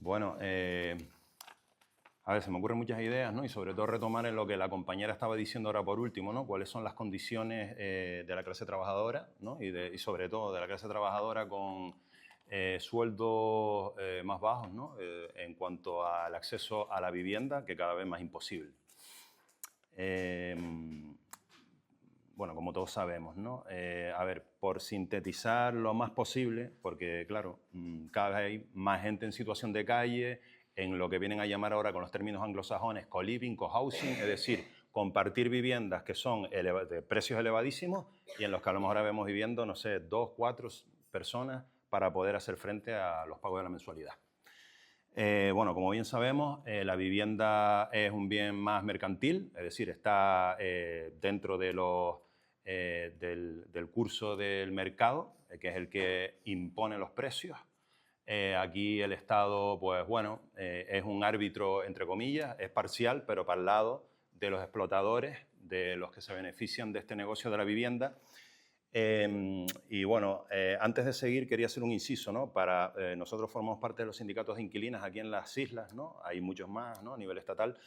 Bueno, a ver, se me ocurren muchas ideas, ¿no? Y sobre todo retomar en lo que la compañera estaba diciendo ahora por último, ¿no? Cuáles son las condiciones de la clase trabajadora, ¿no? Y sobre todo de la clase trabajadora con sueldos más bajos, ¿no? En cuanto al acceso a la vivienda, que cada vez más imposible. Bueno, como todos sabemos, ¿no? A ver, por sintetizar lo más posible, porque claro, cada vez hay más gente en situación de calle, en lo que vienen a llamar ahora con los términos anglosajones co-living, co-housing, es decir, compartir viviendas que son de precios elevadísimos y en los que a lo mejor vemos viviendo, no sé, 2, 4 personas para poder hacer frente a los pagos de la mensualidad. Bueno, como bien sabemos, la vivienda es un bien más mercantil, es decir, está dentro de del curso del mercado, que es el que impone los precios. Aquí el Estado, pues bueno, es un árbitro, entre comillas, es parcial, pero para el lado de los explotadores, de los que se benefician de este negocio de la vivienda. Y bueno, antes de seguir quería hacer un inciso, ¿no? Nosotros formamos parte de los sindicatos de inquilinas aquí en las islas, ¿no? Hay muchos más, ¿no? A nivel estatal,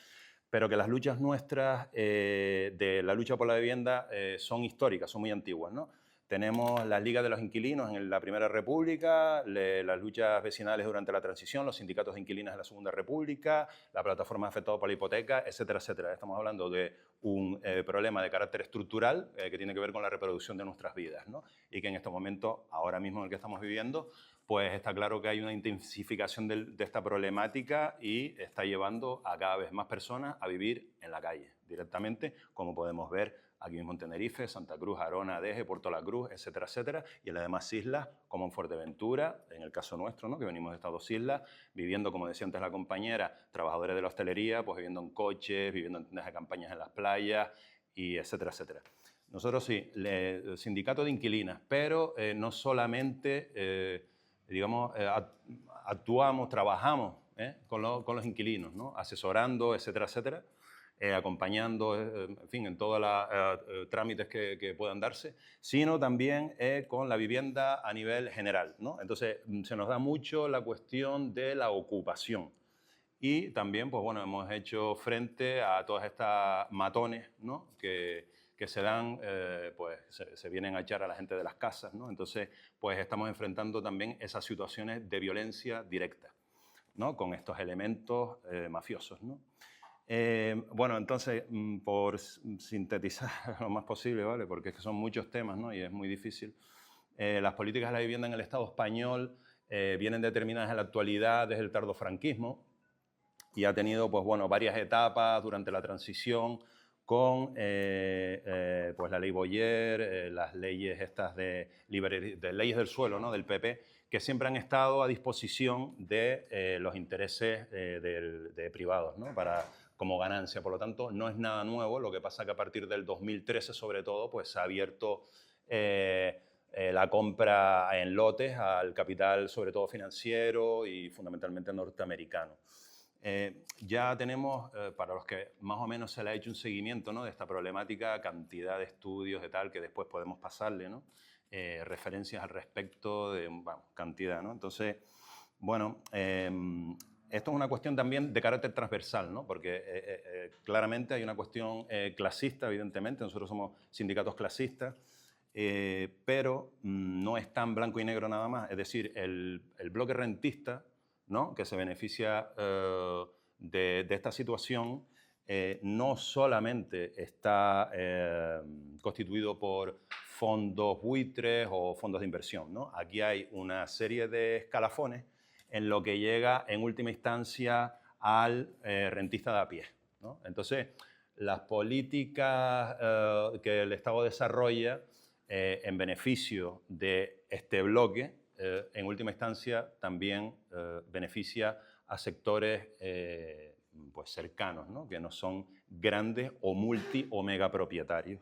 pero que las luchas nuestras de la lucha por la vivienda son históricas, son muy antiguas, ¿no? Tenemos las ligas de los inquilinos en la Primera República, las luchas vecinales durante la transición, los sindicatos de inquilinas en la Segunda República, la plataforma afectada por la hipoteca, etcétera, etcétera. Estamos hablando de un problema de carácter estructural que tiene que ver con la reproducción de nuestras vidas, ¿no? Y que en este momento, ahora mismo en el que estamos viviendo, pues está claro que hay una intensificación de esta problemática y está llevando a cada vez más personas a vivir en la calle directamente, como podemos ver aquí mismo en Tenerife, Santa Cruz, Arona, Deje, Puerto La Cruz, etcétera, etcétera, y en las demás islas, como en Fuerteventura, en el caso nuestro, ¿no? Que venimos de estas dos islas, viviendo, como decía antes la compañera, trabajadores de la hostelería, pues viviendo en coches, viviendo en tiendas de campañas en las playas, y etcétera, etcétera. Nosotros sí, sindicato de inquilinas, pero no solamente, digamos, actuamos, trabajamos con los inquilinos, ¿no? Asesorando, etcétera, etcétera, acompañando, en fin, en todos los trámites que puedan darse, sino también con la vivienda a nivel general, ¿no? Entonces, se nos da mucho la cuestión de la ocupación. Y también, pues bueno, hemos hecho frente a todas estas matones, ¿no? que se dan, pues se vienen a echar a la gente de las casas, ¿no? Entonces, pues estamos enfrentando también esas situaciones de violencia directa, ¿no? Con estos elementos mafiosos, ¿no? Bueno, entonces, por sintetizar lo más posible, ¿vale? Porque es que son muchos temas, ¿no? Y es muy difícil. Las políticas de la vivienda en el Estado español vienen determinadas en la actualidad desde el tardofranquismo y ha tenido, pues bueno, varias etapas durante la transición con pues la ley Boyer, las leyes estas de leyes del suelo, ¿no? Del PP, que siempre han estado a disposición de los intereses de privados, ¿no? Como ganancia. Por lo tanto, no es nada nuevo. Lo que pasa que a partir del 2013, sobre todo, pues se ha abierto la compra en lotes al capital, sobre todo financiero y fundamentalmente norteamericano. Ya tenemos, para los que más o menos se le ha hecho un seguimiento, ¿no? De esta problemática, cantidad de estudios de tal que después podemos pasarle, ¿no? Referencias al respecto de, bueno, cantidad, ¿no? Entonces, bueno, esto es una cuestión también de carácter transversal, ¿no? Porque claramente hay una cuestión clasista, evidentemente, nosotros somos sindicatos clasistas, pero no es tan blanco y negro nada más. Es decir, el bloque rentista, ¿no? Que se beneficia de esta situación, no solamente está constituido por fondos buitres o fondos de inversión, ¿no? Aquí hay una serie de escalafones en lo que llega en última instancia al rentista de a pie, ¿no? Entonces, las políticas que el Estado desarrolla en beneficio de este bloque, en última instancia también beneficia a sectores pues cercanos, ¿no? Que no son grandes o multi o megapropietarios.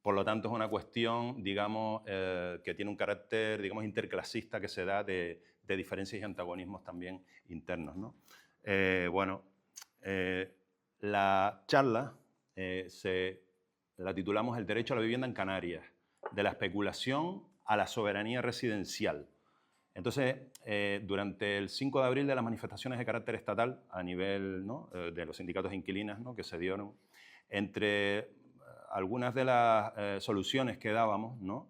Por lo tanto, es una cuestión, digamos, que tiene un carácter, digamos, interclasista que se da de diferencias y antagonismos también internos, ¿no? Bueno, la charla la titulamos El derecho a la vivienda en Canarias, de la especulación a la soberanía residencial. Entonces, durante el 5 de abril de las manifestaciones de carácter estatal a nivel, ¿no?, de los sindicatos de inquilinas, ¿no?, que se dieron, entre algunas de las soluciones que dábamos, ¿no?,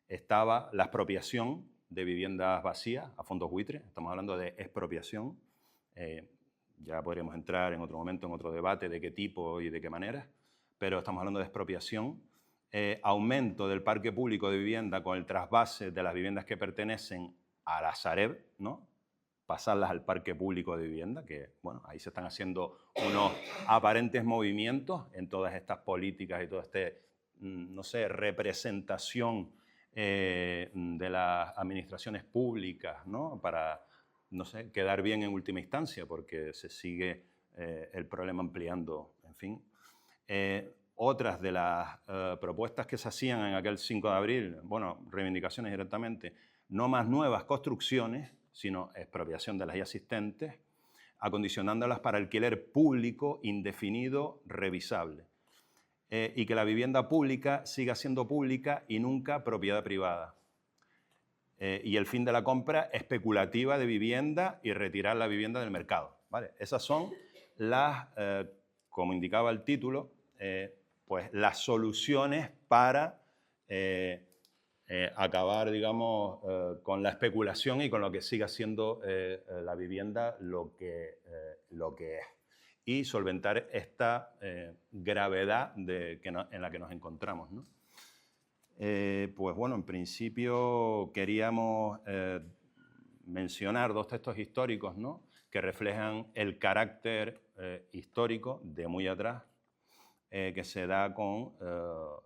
estaba la expropiación de viviendas vacías a fondos buitre. Estamos hablando de expropiación. Ya podríamos entrar en otro momento en otro debate de qué tipo y de qué manera, pero estamos hablando de expropiación. Aumento del parque público de vivienda con el trasvase de las viviendas que pertenecen a la Sareb, ¿no?, pasarlas al parque público de vivienda, que bueno, ahí se están haciendo unos aparentes movimientos en todas estas políticas y toda no sé, representación de las administraciones públicas, ¿no?, para, no sé, quedar bien en última instancia, porque se sigue el problema ampliando, en fin. Otras de las propuestas que se hacían en aquel 5 de abril, bueno, reivindicaciones directamente, no más nuevas construcciones, sino expropiación de las ya existentes, acondicionándolas para alquiler público indefinido revisable. Y que la vivienda pública siga siendo pública y nunca propiedad privada. Y el fin de la compra especulativa de vivienda y retirar la vivienda del mercado, ¿vale? Esas son las, como indicaba el título, pues las soluciones para acabar, digamos, con la especulación y con lo que siga siendo la vivienda lo que es. Y solventar esta gravedad en la que nos encontramos, ¿no? Pues bueno, en principio queríamos mencionar dos textos históricos, ¿no?, que reflejan el carácter histórico de muy atrás que se da con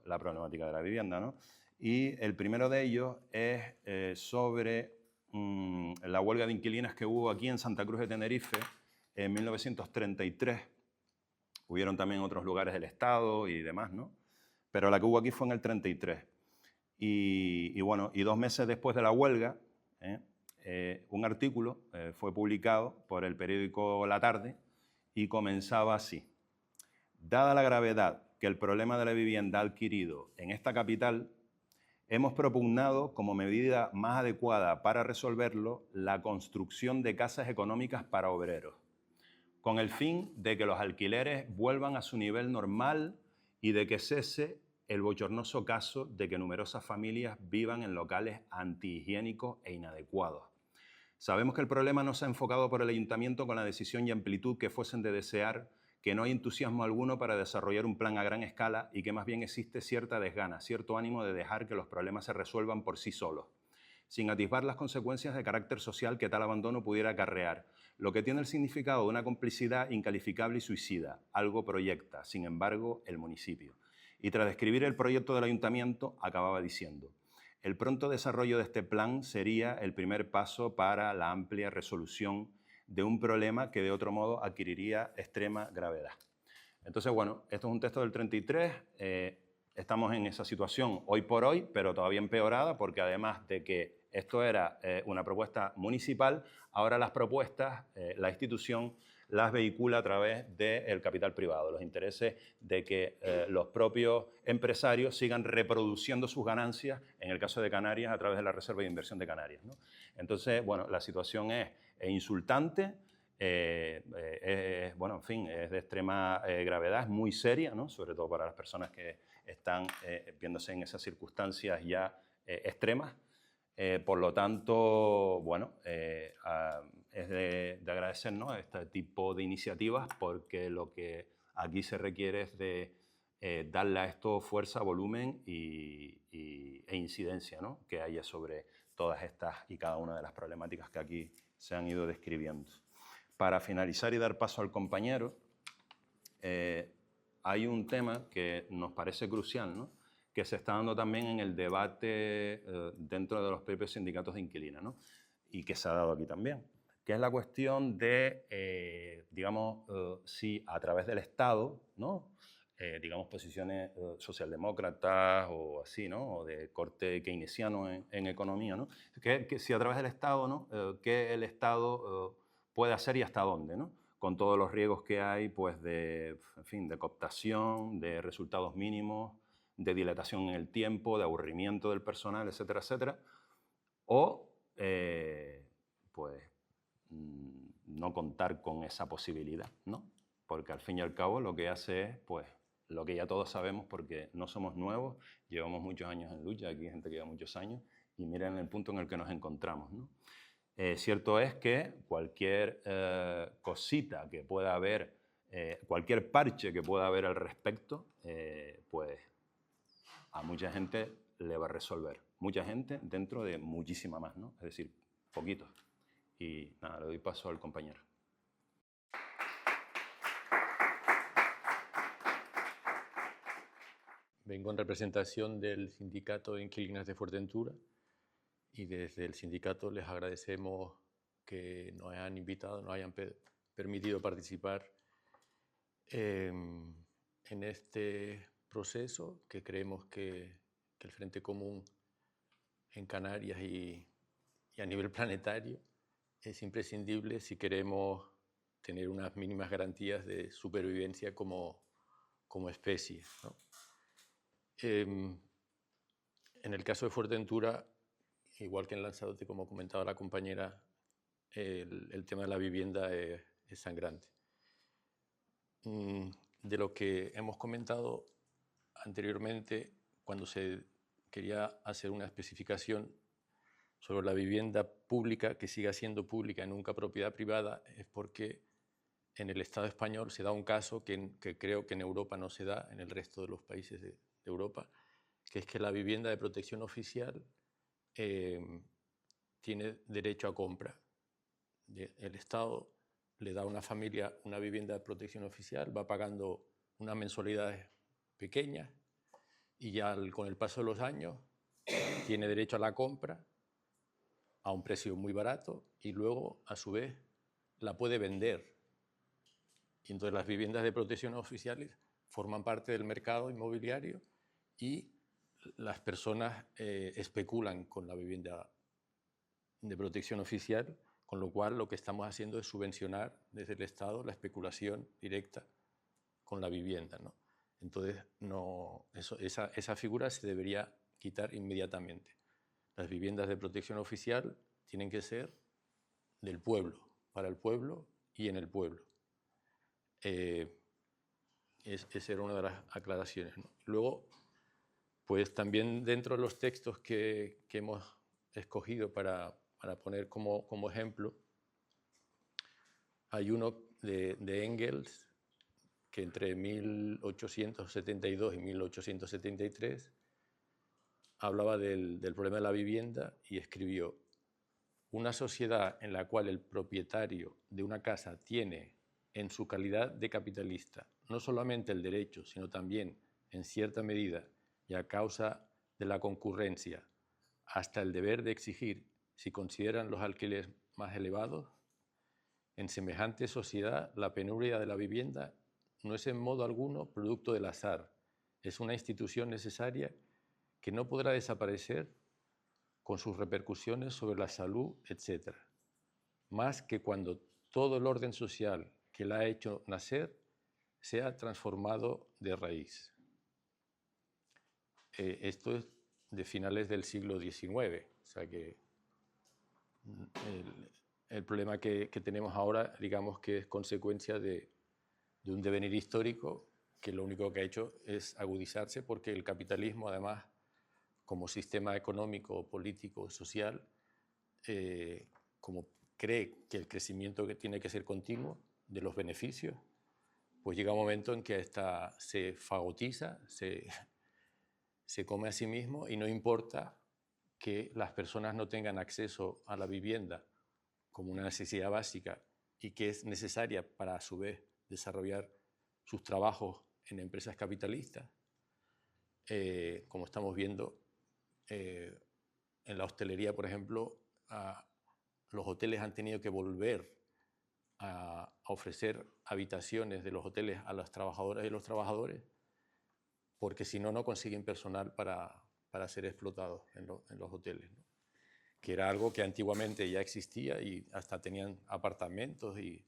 la problemática de la vivienda, ¿no? Y el primero de ellos es sobre la huelga de inquilinas que hubo aquí en Santa Cruz de Tenerife en 1933. Hubieron también en otros lugares del Estado y demás, ¿no? Pero la que hubo aquí fue en el 33. Y bueno, y 2 meses después de la huelga, un artículo fue publicado por el periódico La Tarde y comenzaba así. Dada la gravedad que el problema de la vivienda ha adquirido en esta capital, hemos propugnado como medida más adecuada para resolverlo la construcción de casas económicas para obreros, con el fin de que los alquileres vuelvan a su nivel normal y de que cese el bochornoso caso de que numerosas familias vivan en locales antihigiénicos e inadecuados. Sabemos que el problema no se ha enfocado por el Ayuntamiento con la decisión y amplitud que fuesen de desear, que no hay entusiasmo alguno para desarrollar un plan a gran escala y que más bien existe cierta desgana, cierto ánimo de dejar que los problemas se resuelvan por sí solos, sin atisbar las consecuencias de carácter social que tal abandono pudiera acarrear, lo que tiene el significado de una complicidad incalificable y suicida. Algo proyecta, sin embargo, el municipio. Y tras describir el proyecto del Ayuntamiento, acababa diciendo: el pronto desarrollo de este plan sería el primer paso para la amplia resolución de un problema que de otro modo adquiriría extrema gravedad. Entonces, bueno, esto es un texto del 33, estamos en esa situación hoy por hoy, pero todavía empeorada, porque además de que esto era una propuesta municipal, ahora las propuestas, la institución las vehicula a través del capital privado, los intereses de que los propios empresarios sigan reproduciendo sus ganancias, en el caso de Canarias, a través de la Reserva de Inversión de Canarias, ¿no? Entonces, bueno, la situación es insultante, bueno, en fin, es de extrema gravedad, es muy seria, ¿no?, sobre todo para las personas que están viéndose en esas circunstancias ya extremas. Por lo tanto, bueno, es de agradecer, ¿no?, este tipo de iniciativas, porque lo que aquí se requiere es de darle a esto fuerza, volumen e incidencia, ¿no?, que haya sobre todas estas y cada una de las problemáticas que aquí se han ido describiendo. Para finalizar y dar paso al compañero, hay un tema que nos parece crucial, ¿no?, que se está dando también en el debate dentro de los propios sindicatos de inquilinos, ¿no?, y que se ha dado aquí también, que es la cuestión de, digamos, si a través del Estado, ¿no?, digamos, posiciones socialdemócratas o así, ¿no?, o de corte keynesiano en economía, ¿no?, que si a través del Estado, ¿no?, qué el Estado puede hacer y hasta dónde, ¿no?, con todos los riesgos que hay, pues, en fin, de cooptación, de resultados mínimos, de dilatación en el tiempo, de aburrimiento del personal, etcétera, etcétera. O pues no contar con esa posibilidad, ¿no? Porque al fin y al cabo lo que hace es, pues, lo que ya todos sabemos porque no somos nuevos, llevamos muchos años en lucha, aquí hay gente que lleva muchos años, y miren el punto en el que nos encontramos, ¿no? Cierto es que cualquier cosita que pueda haber, cualquier parche que pueda haber al respecto, pues a mucha gente le va a resolver. Mucha gente dentro de muchísima más, ¿no? Es decir, poquitos. Y nada, le doy paso al compañero. Vengo en representación del Sindicato de Inquilinos de Fuerteventura y desde el sindicato les agradecemos que nos hayan invitado, nos hayan permitido participar en este proceso que creemos que el Frente Común en Canarias y a nivel planetario es imprescindible si queremos tener unas mínimas garantías de supervivencia como especie, ¿no? En el caso de Fuerteventura, igual que en Lanzarote, como comentaba la compañera, el tema de la vivienda es sangrante. De lo que hemos comentado anteriormente, cuando se quería hacer una especificación sobre la vivienda pública, que siga siendo pública y nunca propiedad privada, es porque en el Estado español se da un caso que creo que en Europa no se da, en el resto de los países de Europa, que es que la vivienda de protección oficial tiene derecho a compra. El Estado le da a una familia una vivienda de protección oficial, va pagando unas mensualidades pequeñas y ya con el paso de los años tiene derecho a la compra a un precio muy barato y luego, a su vez, la puede vender. Y entonces las viviendas de protección oficiales forman parte del mercado inmobiliario y las personas especulan con la vivienda de protección oficial, con lo cual lo que estamos haciendo es subvencionar desde el Estado la especulación directa con la vivienda, ¿no? Entonces, esa figura se debería quitar inmediatamente. Las viviendas de protección oficial tienen que ser del pueblo, para el pueblo y en el pueblo. Esa era una de las aclaraciones, ¿no? Luego, pues también dentro de los textos que hemos escogido para poner como ejemplo, hay uno de Engels, que entre 1872 y 1873 hablaba del problema de la vivienda y escribió: una sociedad en la cual el propietario de una casa tiene, en su calidad de capitalista, no solamente el derecho, sino también, en cierta medida y a causa de la concurrencia, hasta el deber de exigir, si consideran los alquileres más elevados, en semejante sociedad la penuria de la vivienda no es en modo alguno producto del azar, es una institución necesaria que no podrá desaparecer con sus repercusiones sobre la salud, etc., más que cuando todo el orden social que la ha hecho nacer sea transformado de raíz. Esto es de finales del siglo XIX, o sea que el problema que tenemos ahora, digamos que es consecuencia de un devenir histórico que lo único que ha hecho es agudizarse, porque el capitalismo, además, como sistema económico, político, social, como cree que el crecimiento que tiene que ser continuo de los beneficios, pues llega un momento en que se fagotiza, se come a sí mismo y no importa que las personas no tengan acceso a la vivienda como una necesidad básica y que es necesaria para, a su vez, desarrollar sus trabajos en empresas capitalistas, como estamos viendo en la hostelería, por ejemplo, los hoteles han tenido que volver a ofrecer habitaciones de los hoteles a las trabajadoras y los trabajadores, porque si no, no consiguen personal para ser explotados en los hoteles, ¿no? Que era algo que antiguamente ya existía y hasta tenían apartamentos, y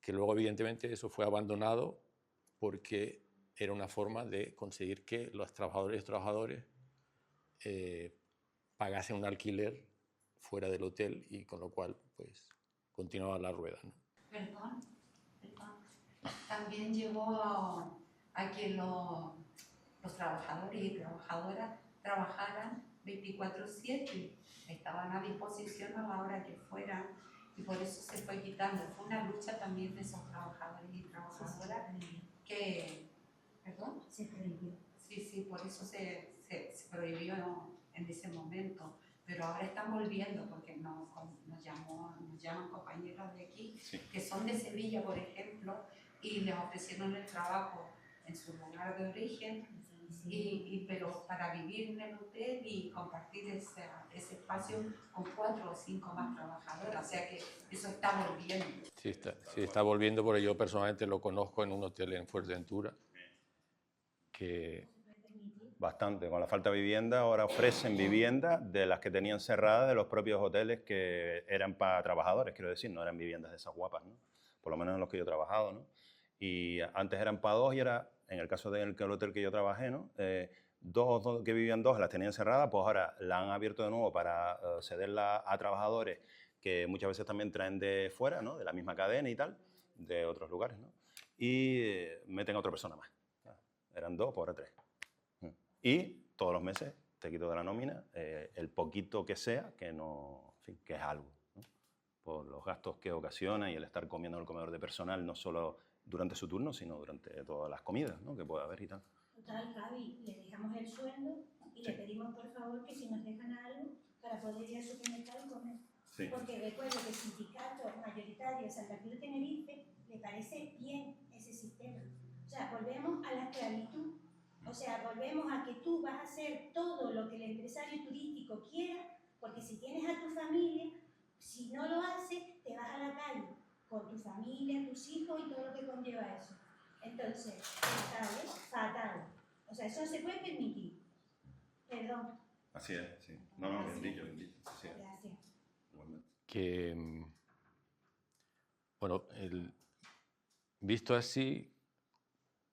que luego evidentemente eso fue abandonado porque era una forma de conseguir que los trabajadores y trabajadores pagasen un alquiler fuera del hotel y con lo cual pues continuaba la rueda, ¿no? Perdón. También llevó a que los trabajadores y trabajadoras trabajaran 24/7, estaban a disposición a la hora que fueran, y por eso se fue quitando. Fue una lucha también de esos trabajadores y trabajadoras que... ¿Perdón? Se prohibió. Sí, por eso se prohibió en ese momento. Pero ahora están volviendo porque nos llaman compañeros de aquí, sí, que son de Sevilla, por ejemplo, y les ofrecieron el trabajo en su lugar de origen, pero para vivir en el hotel y compartir ese espacio con 4 o 5 más trabajadoras. O sea que eso está volviendo. Sí, está volviendo, porque yo personalmente lo conozco en un hotel en Fuerteventura que... Bastante, con la falta de vivienda ahora ofrecen viviendas de las que tenían cerradas de los propios hoteles que eran para trabajadores, quiero decir, no eran viviendas de esas guapas, ¿no? Por lo menos en los que yo he trabajado, ¿no? Y antes eran para 2 y era, en el caso del hotel que yo trabajé, ¿no? Dos que vivían 2 las tenían cerradas, pues ahora la han abierto de nuevo para cederla a trabajadores que muchas veces también traen de fuera, ¿no? De la misma cadena y tal, de otros lugares, ¿no? Y meten a otra persona más. Eran 2, pues ahora 3. Y todos los meses te quito de la nómina el poquito que sea, que no, en fin, que es algo, ¿no? Por los gastos que ocasiona y el estar comiendo en el comedor de personal, no solo durante su turno, sino durante todas las comidas, ¿no? Que pueda haber y tal. Total, Javi, le dejamos el sueldo y sí, le pedimos por favor que si nos dejan algo para poder ir al supermercado y comer. Sí. Porque recuerdo que el sindicato mayoritario de Santa Cruz de Tenerife le parece bien ese sistema. O sea, volvemos a la esclavitud. O sea, volvemos a que tú vas a hacer todo lo que el empresario turístico quiera, porque si tienes a tu familia, si no lo haces, te vas a la calle con tu familia, tus hijos y todo lo que conlleva eso. Entonces, fatal, fatal. O sea, eso no se puede permitir. Perdón. Así es, sí. No, bien dicho, bien dicho. Así es. Gracias. Que, bueno, visto así,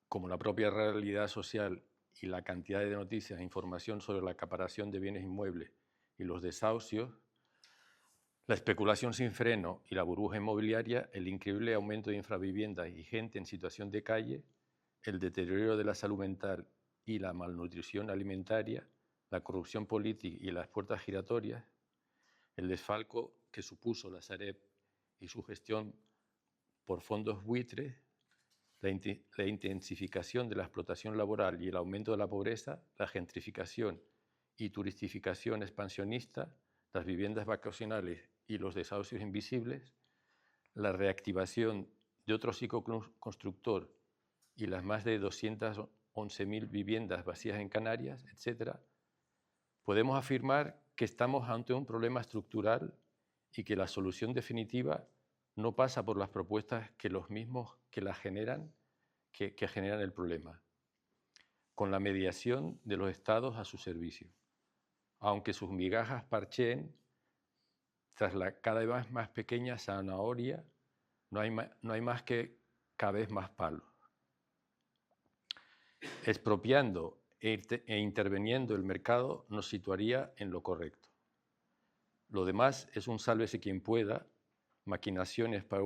como la propia realidad social y la cantidad de noticias e información sobre la acaparación de bienes inmuebles y los desahucios, la especulación sin freno y la burbuja inmobiliaria, el increíble aumento de infraviviendas y gente en situación de calle, el deterioro de la salud mental y la malnutrición alimentaria, la corrupción política y las puertas giratorias, el desfalco que supuso la Sareb y su gestión por fondos buitres, la intensificación de la explotación laboral y el aumento de la pobreza, la gentrificación y turistificación expansionista, las viviendas vacacionales y los desahucios invisibles, la reactivación de otro ciclo constructor y las más de 211.000 viviendas vacías en Canarias, etc., podemos afirmar que estamos ante un problema estructural y que la solución definitiva no pasa por las propuestas que los mismos que la generan, que generan el problema, con la mediación de los estados a su servicio, aunque sus migajas parcheen tras la cada vez más pequeña zanahoria, no hay más que cada vez más palos. Expropiando e interviniendo el mercado nos situaría en lo correcto. Lo demás es un sálvese quien pueda, maquinaciones para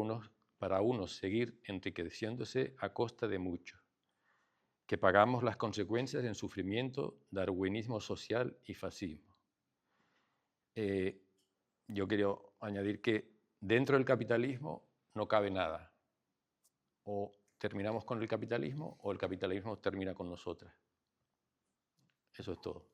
unos seguir enriqueciéndose a costa de muchos, que pagamos las consecuencias en sufrimiento, darwinismo social y fascismo. Yo quiero añadir que dentro del capitalismo no cabe nada. O terminamos con el capitalismo o el capitalismo termina con nosotras. Eso es todo.